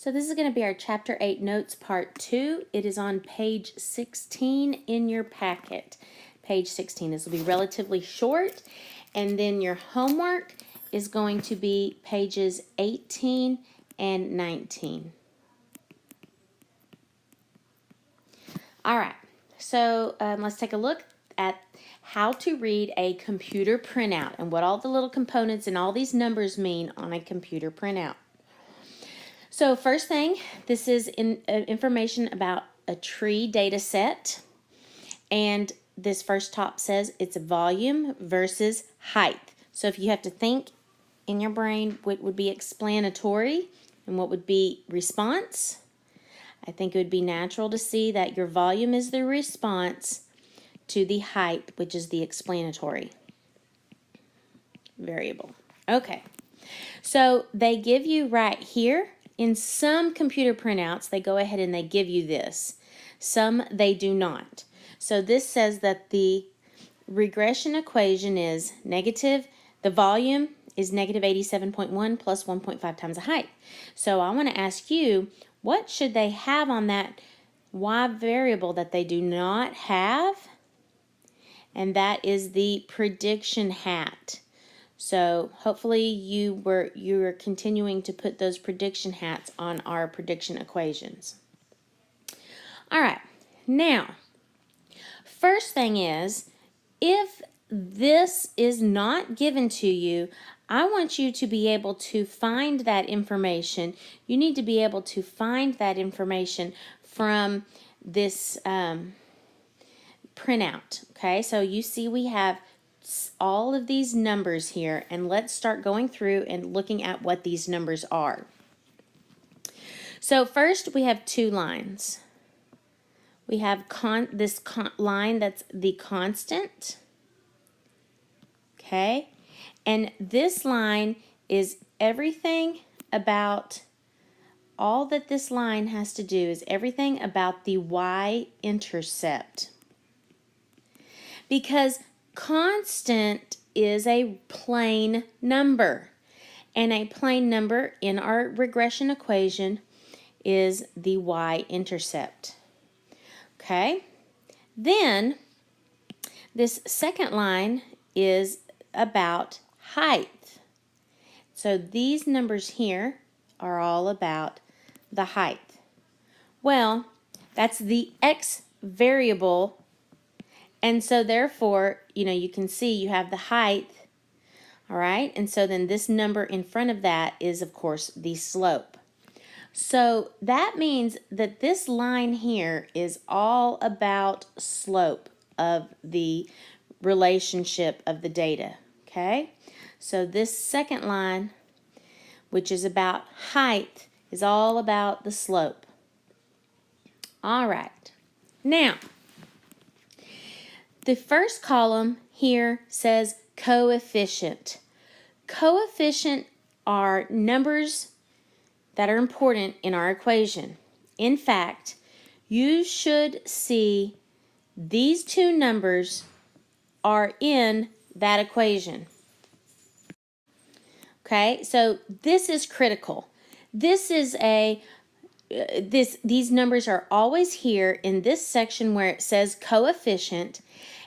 So this is going to be our Chapter 8 Notes Part 2. It is on page 16 in your packet. Page 16. This will be relatively short. And then your homework is going to be pages 18 and 19. All right. So let's take a look at how to read a computer printout and what all the little components and all these numbers mean on a computer printout. So first thing, this is information about a tree data set, and this first top says it's volume versus height. So if you have to think in your brain what would be explanatory and what would be response, I think it would be natural to see that your volume is the response to the height, which is the explanatory variable. Okay, so they give you right here. In some computer printouts, they go ahead and they give you this. Some they do not. So this says that the regression equation is negative, the volume is negative 87.1 plus 1.5 times the height. So I want to ask you, what should they have on that y variable that they do not have? And that is the prediction hat. So hopefully you're continuing to put those prediction hats on our prediction equations. All right, now, first thing is, if this is not given to you, I want you to be able to find that information. You need to be able to find that information from this printout. Okay, so you see we have all of these numbers here, and let's start going through and looking at what these numbers are. So first we have two lines. We have this line that's the constant, okay, and this line is everything about, all that this line has to do is everything about the y-intercept, because constant is a plain number, and a plain number in our regression equation is the y-intercept. Okay, then this second line is about height. So these numbers here are all about the height. Well, that's the x variable. And so therefore, you can see you have the height, all right? And so then this number in front of that is, of course, the slope. So that means that this line here is all about slope of the relationship of the data, okay? So this second line, which is about height, is all about the slope. All right. Now, the first column here says coefficient. Coefficient are numbers that are important in our equation. In fact, you should see these two numbers are in that equation. Okay, so this is critical. This is these numbers are always here in this section where it says coefficient.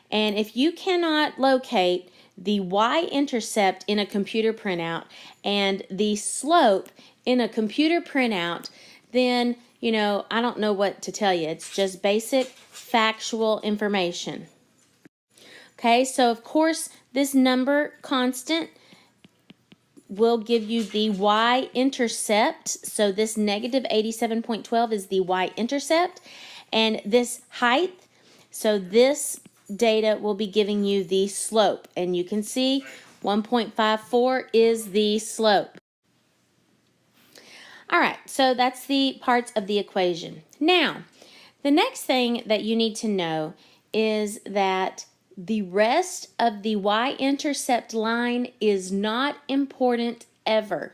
And if you cannot locate the y-intercept in a computer printout and the slope in a computer printout, then, I don't know what to tell you. It's just basic factual information. Okay, so of course, this number constant will give you the y-intercept. So this negative 87.12 is the y-intercept. And this height, so this data will be giving you the slope, and you can see 1.54 is the slope. All right, so that's the parts of the equation. Now, the next thing that you need to know is that the rest of the y-intercept line is not important ever.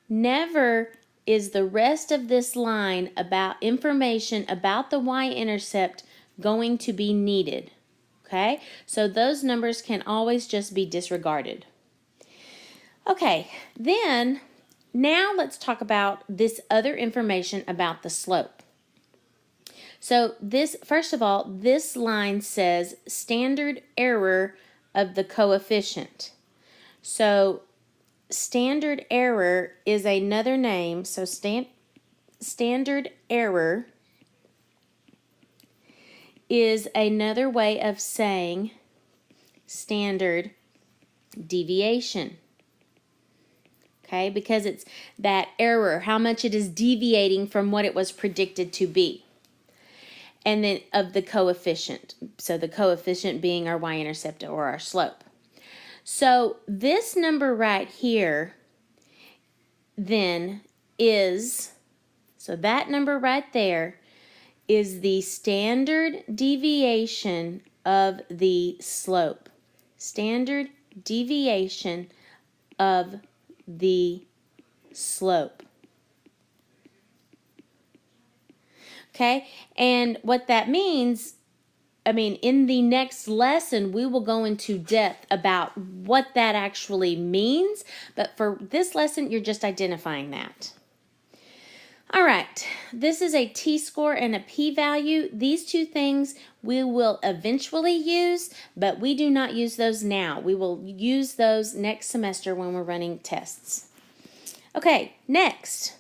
Never is the rest of this line about information about the y-intercept going to be needed. Okay, so those numbers can always just be disregarded. Okay, then Now let's talk about this other information about the slope. So this, first of all, this line says standard error of the coefficient. So standard error is another name. So standard error is another way of saying standard deviation. Okay, because it's that error, how much it is deviating from what it was predicted to be. And then of the coefficient. So the coefficient being our y-intercept or our slope. So this number right here then is, so that number right there is the standard deviation of the slope. Standard deviation of the slope. Okay, and what that means, in the next lesson, we will go into depth about what that actually means, but for this lesson, you're just identifying that. All right, this is a t-score and a p-value. These two things we will eventually use, but we do not use those now. We will use those next semester when we're running tests. Okay, next,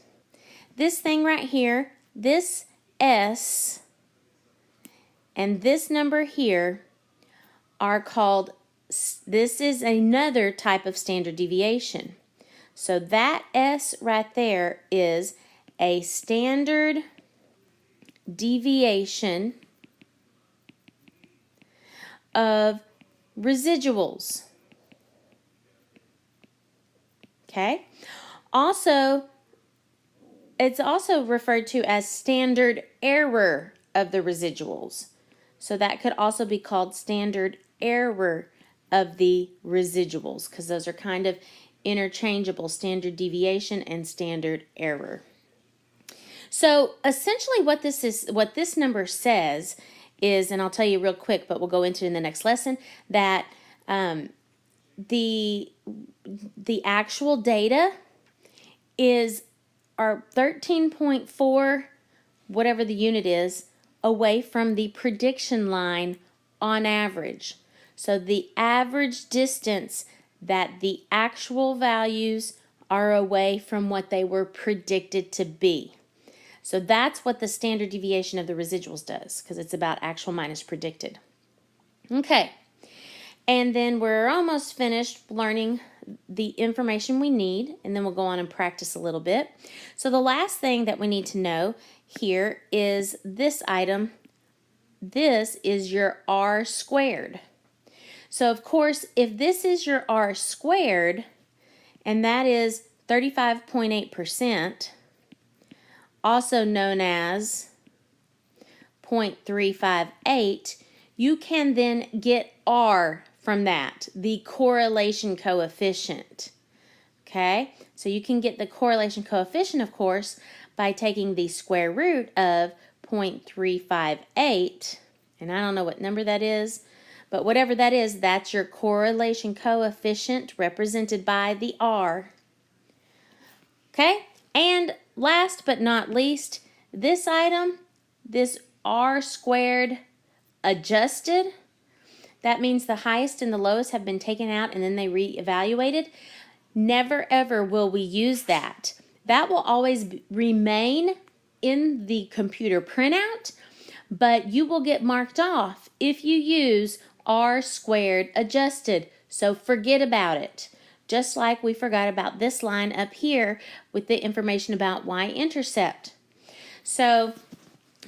this thing right here, this S and this number here are called, this is another type of standard deviation. So that S right there is a standard deviation of residuals. Okay? Also, it's also referred to as standard error of the residuals. So that could also be called standard error of the residuals, because those are kind of interchangeable, standard deviation and standard error. So essentially what this number says is, and I'll tell you real quick, but we'll go into it in the next lesson, that the actual data are 13.4, whatever the unit is, away from the prediction line on average. So the average distance that the actual values are away from what they were predicted to be. So that's what the standard deviation of the residuals does, because it's about actual minus predicted. Okay, and then we're almost finished learning the information we need, and then we'll go on and practice a little bit. So the last thing that we need to know here is this item. This is your R squared. So of course, if this is your R squared, and that is 35.8%, also known as 0.358, you can then get R from that, the correlation coefficient. Okay, so you can get the correlation coefficient, of course, by taking the square root of 0.358, and I don't know what number that is, but whatever that is, that's your correlation coefficient represented by the R. Okay, and last but not least, this item, this R squared adjusted, that means the highest and the lowest have been taken out and then they reevaluated. Never ever will we use that. That will always remain in the computer printout, but you will get marked off if you use R squared adjusted. So forget about it. Just like we forgot about this line up here with the information about y-intercept. So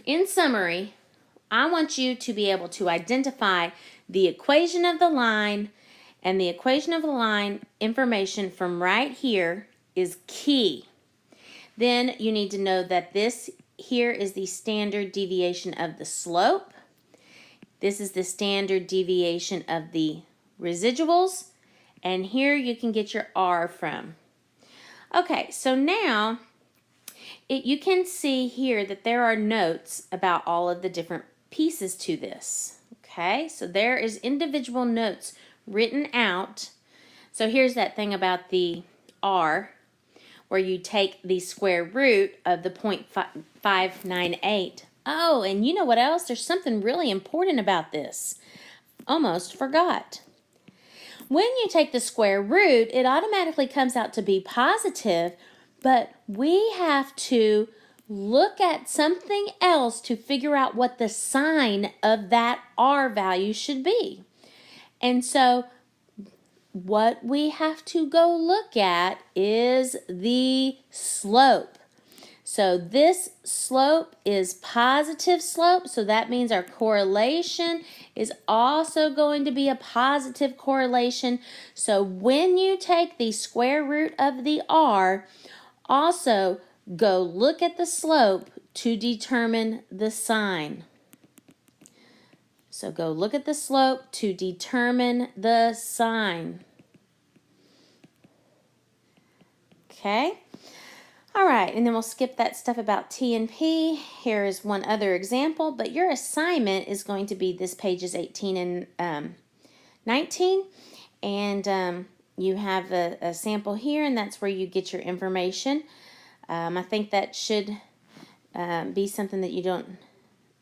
in summary, I want you to be able to identify the equation of the line, and the equation of the line information from right here is key. Then you need to know that this here is the standard deviation of the slope. This is the standard deviation of the residuals, and here you can get your R from. Okay, so now you can see here that there are notes about all of the different pieces to this. Okay, so there is individual notes written out. So here's that thing about the R. where you take the square root of the 0.598. Oh, and you know what else? There's something really important about this. Almost forgot. When you take the square root, it automatically comes out to be positive, but we have to look at something else to figure out what the sign of that R value should be. And so what we have to go look at is the slope. So this slope is positive slope, so that means our correlation is also going to be a positive correlation. So when you take the square root of the R, also go look at the slope to determine the sign. So go look at the slope to determine the sign. Okay? All right, and then we'll skip that stuff about T and P. Here is one other example, but your assignment is going to be this pages 18 and 19. And you have a sample here, and that's where you get your information. I think that should be something that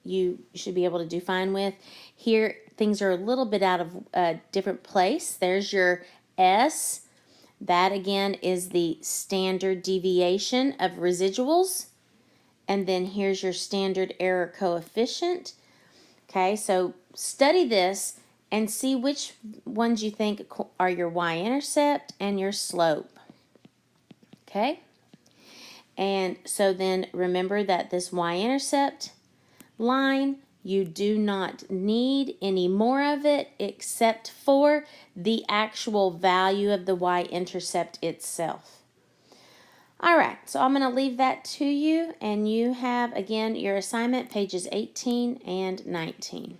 you should be able to do fine with. Here, things are a little bit out of a different place. There's your S. That, again, is the standard deviation of residuals. And then here's your standard error coefficient. Okay, so study this and see which ones you think are your y-intercept and your slope. Okay? And so then remember that this y-intercept line, you do not need any more of it except for the actual value of the y-intercept itself. All right, so I'm going to leave that to you, and you have, again, your assignment, pages 18 and 19.